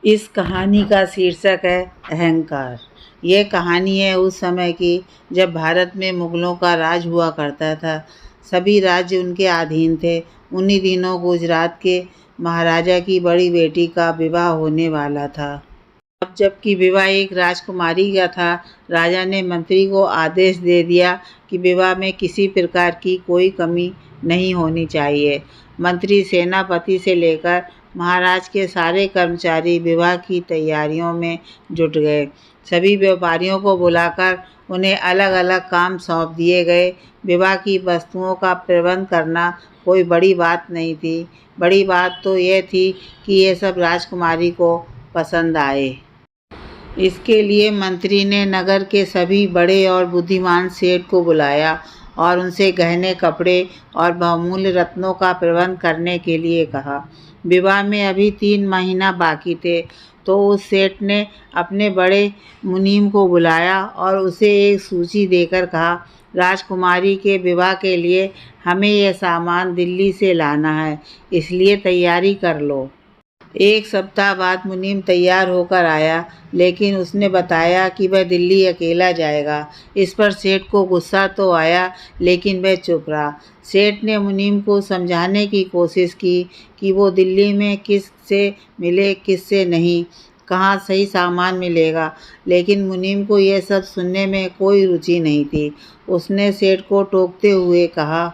इस कहानी का शीर्षक है अहंकार। यह कहानी है उस समय की जब भारत में मुगलों का राज हुआ करता था। सभी राज्य उनके अधीन थे। उन्हीं दिनों गुजरात के महाराजा की बड़ी बेटी का विवाह होने वाला था। अब जबकि विवाह एक राजकुमारी का था, राजा ने मंत्री को आदेश दे दिया कि विवाह में किसी प्रकार की कोई कमी नहीं होनी चाहिए। मंत्री सेनापति से लेकर महाराज के सारे कर्मचारी विवाह की तैयारियों में जुट गए। सभी व्यापारियों को बुलाकर उन्हें अलग अलग काम सौंप दिए गए। विवाह की वस्तुओं का प्रबंध करना कोई बड़ी बात नहीं थी। बड़ी बात तो यह थी कि ये सब राजकुमारी को पसंद आए। इसके लिए मंत्री ने नगर के सभी बड़े और बुद्धिमान सेठ को बुलाया और उनसे गहने, कपड़े और बहुमूल्य रत्नों का प्रबंध करने के लिए कहा। विवाह में अभी 3 महीना बाकी थे, तो उस सेठ ने अपने बड़े मुनीम को बुलाया और उसे एक सूची देकर कहा, राजकुमारी के विवाह के लिए हमें यह सामान दिल्ली से लाना है, इसलिए तैयारी कर लो। 1 सप्ताह बाद मुनीम तैयार होकर आया, लेकिन उसने बताया कि वह दिल्ली अकेला जाएगा। इस पर सेठ को गुस्सा तो आया, लेकिन वह चुप रहा। सेठ ने मुनीम को समझाने की कोशिश की कि वो दिल्ली में किससे मिले, किससे नहीं, कहाँ सही सामान मिलेगा, लेकिन मुनीम को यह सब सुनने में कोई रुचि नहीं थी। उसने सेठ को टोकते हुए कहा,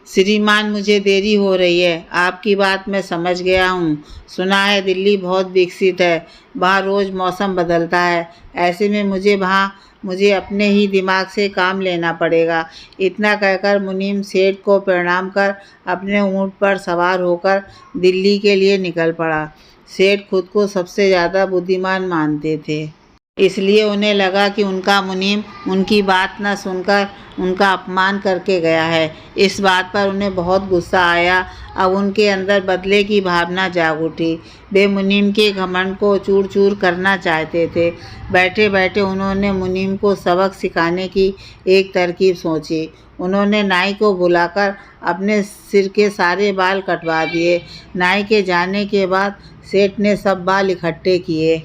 श्रीमान, मुझे देरी हो रही है। आपकी बात मैं समझ गया हूँ। सुना है दिल्ली बहुत विकसित है, वहाँ रोज़ मौसम बदलता है। ऐसे में मुझे अपने ही दिमाग से काम लेना पड़ेगा। इतना कहकर मुनीम सेठ को प्रणाम कर अपने ऊँट पर सवार होकर दिल्ली के लिए निकल पड़ा। सेठ खुद को सबसे ज़्यादा बुद्धिमान मानते थे, इसलिए उन्हें लगा कि उनका मुनीम उनकी बात न सुनकर उनका अपमान करके गया है। इस बात पर उन्हें बहुत गुस्सा आया। अब उनके अंदर बदले की भावना जाग उठी। वे मुनीम के घमंड को चूर चूर करना चाहते थे। बैठे बैठे उन्होंने मुनीम को सबक सिखाने की एक तरकीब सोची। उन्होंने नाई को बुलाकर अपने सिर के सारे बाल कटवा दिए। नाई के जाने के बाद सेठ ने सब बाल इकट्ठे किए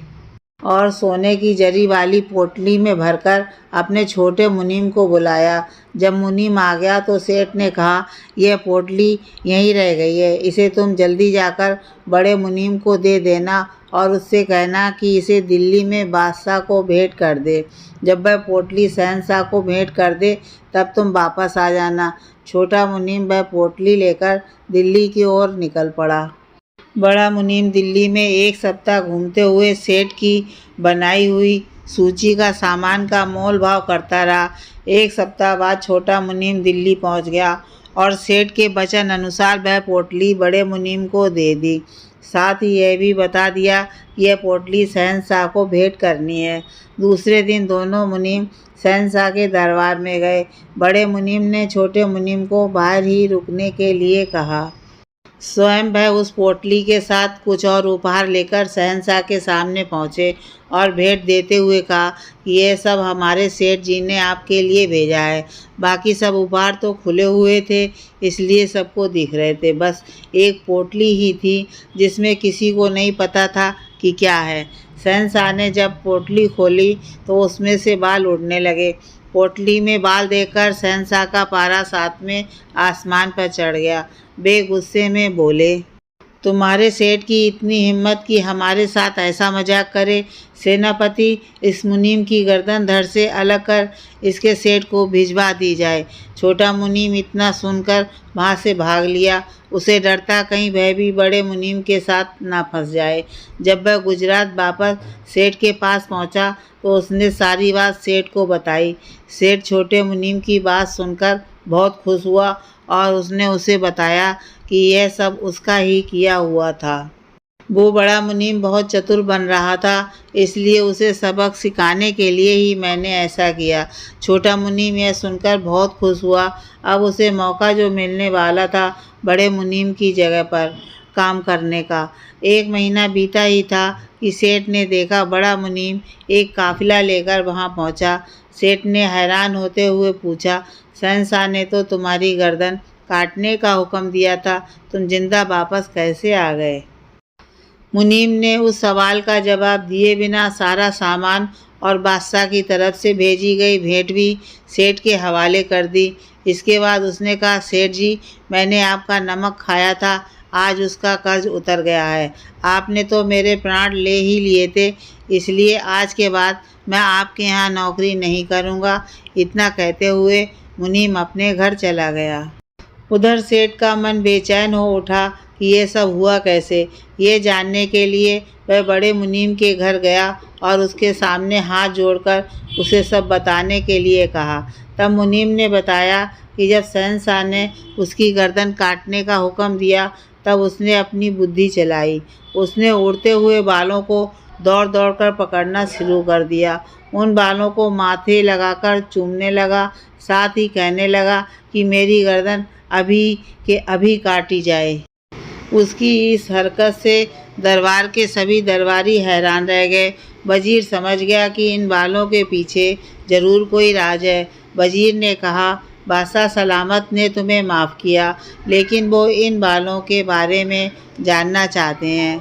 और सोने की जरी वाली पोटली में भरकर अपने छोटे मुनीम को बुलाया। जब मुनीम आ गया तो सेठ ने कहा, यह पोटली यहीं रह गई है, इसे तुम जल्दी जाकर बड़े मुनीम को दे देना और उससे कहना कि इसे दिल्ली में बादशाह को भेंट कर दे। जब वह पोटली शहंशाह को भेंट कर दे तब तुम वापस आ जाना। छोटा मुनीम वह पोटली लेकर दिल्ली की ओर निकल पड़ा। बड़ा मुनीम दिल्ली में 1 सप्ताह घूमते हुए सेठ की बनाई हुई सूची का सामान का मोल भाव करता रहा। 1 सप्ताह बाद छोटा मुनीम दिल्ली पहुंच गया और सेठ के वचन अनुसार वह पोटली बड़े मुनीम को दे दी। साथ ही यह भी बता दिया कि यह पोटली शहंशाह को भेंट करनी है। दूसरे दिन दोनों मुनीम शहंशाह के दरबार में गए। बड़े मुनीम ने छोटे मुनीम को बाहर ही रुकने के लिए कहा। स्वयं वह उस पोटली के साथ कुछ और उपहार लेकर शहंशाह के सामने पहुँचे और भेंट देते हुए कहा कि यह सब हमारे सेठ जी ने आपके लिए भेजा है। बाकी सब उपहार तो खुले हुए थे, इसलिए सबको दिख रहे थे। बस एक पोटली ही थी जिसमें किसी को नहीं पता था कि क्या है। शहंशाह ने जब पोटली खोली तो उसमें से बाल उड़ने लगे। पोटली में बाल देखकर शहंशाह का पारा 7वें आसमान पर चढ़ गया। वे गुस्से में बोले, तुम्हारे सेठ की इतनी हिम्मत कि हमारे साथ ऐसा मजाक करे। सेनापति, इस मुनीम की गर्दन धड़ से अलग कर इसके सेठ को भिजवा दी जाए। छोटा मुनीम इतना सुनकर वहाँ से भाग लिया। उसे डर था कहीं वह भी बड़े मुनीम के साथ ना फंस जाए। जब वह गुजरात वापस सेठ के पास पहुँचा तो उसने सारी बात सेठ को बताई। सेठ छोटे मुनीम की बात सुनकर बहुत खुश हुआ और उसने उसे बताया कि यह सब उसका ही किया हुआ था। वो बड़ा मुनीम बहुत चतुर बन रहा था, इसलिए उसे सबक सिखाने के लिए ही मैंने ऐसा किया। छोटा मुनीम यह सुनकर बहुत खुश हुआ। अब उसे मौका जो मिलने वाला था बड़े मुनीम की जगह पर काम करने का। 1 महीना बीता ही था कि सेठ ने देखा बड़ा मुनीम एक काफिला लेकर वहाँ पहुँचा। सेठ ने हैरान होते हुए पूछा, शहंशाह ने तो तुम्हारी गर्दन काटने का हुक्म दिया था, तुम जिंदा वापस कैसे आ गए? मुनीम ने उस सवाल का जवाब दिए बिना सारा सामान और बादशाह की तरफ से भेजी गई भेंट भी सेठ के हवाले कर दी। इसके बाद उसने कहा, सेठ जी, मैंने आपका नमक खाया था, आज उसका कर्ज उतर गया है। आपने तो मेरे प्राण ले ही लिए थे, इसलिए आज के बाद मैं आपके यहाँ नौकरी नहीं करूँगा। इतना कहते हुए मुनीम अपने घर चला गया। उधर सेठ का मन बेचैन हो उठा कि ये सब हुआ कैसे। ये जानने के लिए वह बड़े मुनीम के घर गया और उसके सामने हाथ जोड़कर उसे सब बताने के लिए कहा। तब मुनीम ने बताया कि जब शहंशाह ने उसकी गर्दन काटने का हुक्म दिया तब उसने अपनी बुद्धि चलाई। उसने उड़ते हुए बालों को दौड़ दौड़ कर पकड़ना शुरू कर दिया। उन बालों को माथे लगाकर चूमने लगा, साथ ही कहने लगा कि मेरी गर्दन अभी के अभी काटी जाए। उसकी इस हरकत से दरबार के सभी दरबारी हैरान रह गए। वजीर समझ गया कि इन बालों के पीछे जरूर कोई राज है। वजीर ने कहा, बादशाह सलामत ने तुम्हें माफ़ किया, लेकिन वो इन बालों के बारे में जानना चाहते हैं।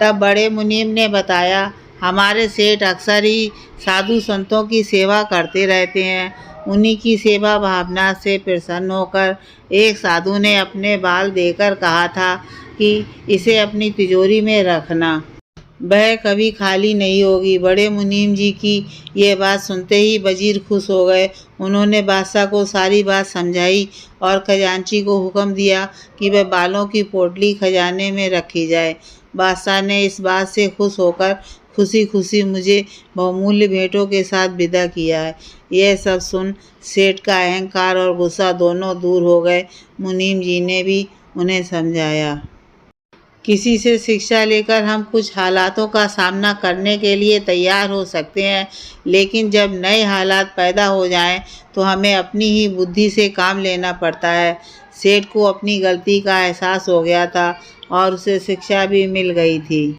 तब बड़े मुनीम ने बताया, हमारे सेठ अक्सर ही साधु संतों की सेवा करते रहते हैं। उन्हीं की सेवा भावना से प्रसन्न होकर एक साधु ने अपने बाल देकर कहा था कि इसे अपनी तिजोरी में रखना, वह कभी खाली नहीं होगी। बड़े मुनीम जी की ये बात सुनते ही वजीर खुश हो गए। उन्होंने बादशाह को सारी बात समझाई और खजांची को हुक्म दिया कि वह बालों की पोटली खजाने में रखी जाए। बादशाह ने इस बात से खुश होकर खुशी खुशी मुझे बहुमूल्य भेंटों के साथ विदा किया है। यह सब सुन सेठ का अहंकार और गुस्सा दोनों दूर हो गए। मुनीम जी ने भी उन्हें समझाया, किसी से शिक्षा लेकर हम कुछ हालातों का सामना करने के लिए तैयार हो सकते हैं, लेकिन जब नए हालात पैदा हो जाएं तो हमें अपनी ही बुद्धि से काम लेना पड़ता है। सेठ को अपनी गलती का एहसास हो गया था और उसे शिक्षा भी मिल गई थी।